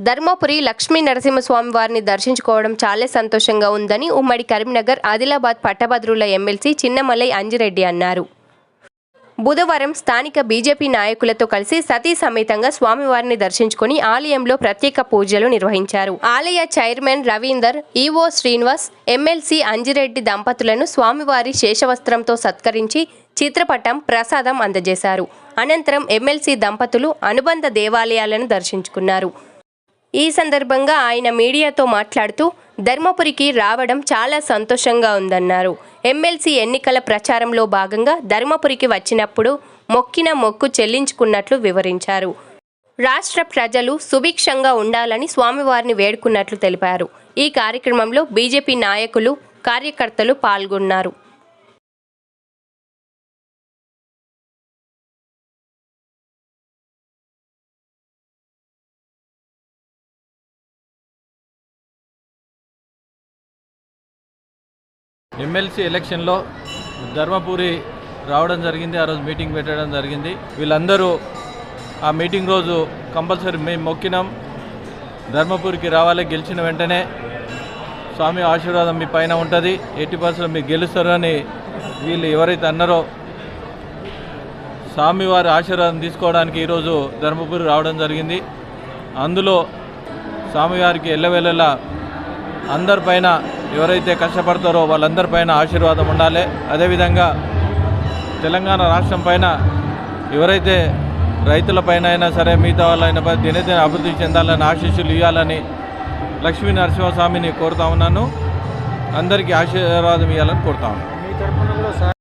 ధర్మపురి లక్ష్మీ నరసింహస్వామి వారిని దర్శించుకోవడం చాలా సంతోషంగా ఉందని ఉమ్మడి కరీంనగర్, ఆదిలాబాద్ పట్టభద్రుల ఎమ్మెల్సీ చిన్నమలై అంజిరెడ్డి అన్నారు. బుధవారం స్థానిక బీజేపీ నాయకులతో కలిసి సతీ సమేతంగా స్వామివారిని దర్శించుకుని ఆలయంలో ప్రత్యేక పూజలు నిర్వహించారు. ఆలయ chairman Ravinder, EO Srinivas, MLC Anji Reddy దంపతులను స్వామివారి శేషవస్త్రంతో సత్కరించి చిత్రపటం, ప్రసాదం అందజేశారు. అనంతరం ఎమ్మెల్సీ దంపతులు అనుబంధ దేవాలయాలను దర్శించుకున్నారు. ఈ సందర్భంగా ఆయన మీడియాతో మాట్లాడుతూ ధర్మపురికి రావడం చాలా సంతోషంగా ఉందన్నారు. ఎమ్మెల్సీ ఎన్నికల ప్రచారంలో భాగంగా ధర్మపురికి వచ్చినప్పుడు మొక్కిన మొక్కు చెల్లించుకున్నట్లు వివరించారు. రాష్ట్ర ప్రజలు సుభిక్షంగా ఉండాలని స్వామివారిని వేడుకున్నట్లు తెలిపారు. ఈ కార్యక్రమంలో బీజేపీ నాయకులు, కార్యకర్తలు పాల్గొన్నారు. ఎమ్మెల్సీ ఎలక్షన్లో ధర్మపురి రావడం జరిగింది. ఆ రోజు మీటింగ్ పెట్టడం జరిగింది. వీళ్ళందరూ ఆ మీటింగ్ రోజు కంపల్సరీ మేము మొక్కినాం, ధర్మపురికి రావాలి, గెలిచిన వెంటనే స్వామి ఆశీర్వాదం మీ పైన ఉంటుంది, 80% మీరు గెలుస్తారు అని వీళ్ళు ఎవరైతే అన్నారో స్వామివారి ఆశీర్వాదం తీసుకోవడానికి ఈరోజు ధర్మపురి రావడం జరిగింది. అందులో స్వామివారికి ఎల్లవేళలా అందరిపైన ఎవరైతే కష్టపడతారో వాళ్ళందరిపైన ఆశీర్వాదం ఉండాలి. అదేవిధంగా తెలంగాణ రాష్ట్రం పైన ఎవరైతే రైతులపైన అయినా సరే మిగతా వాళ్ళైనా దినదిన అభివృద్ధి చెందాలని ఆశీస్సులు ఇవ్వాలని లక్ష్మీ నరసింహస్వామిని కోరుతా ఉన్నాను. అందరికీ ఆశీర్వాదం ఇవ్వాలని కోరుతా ఉన్నాను.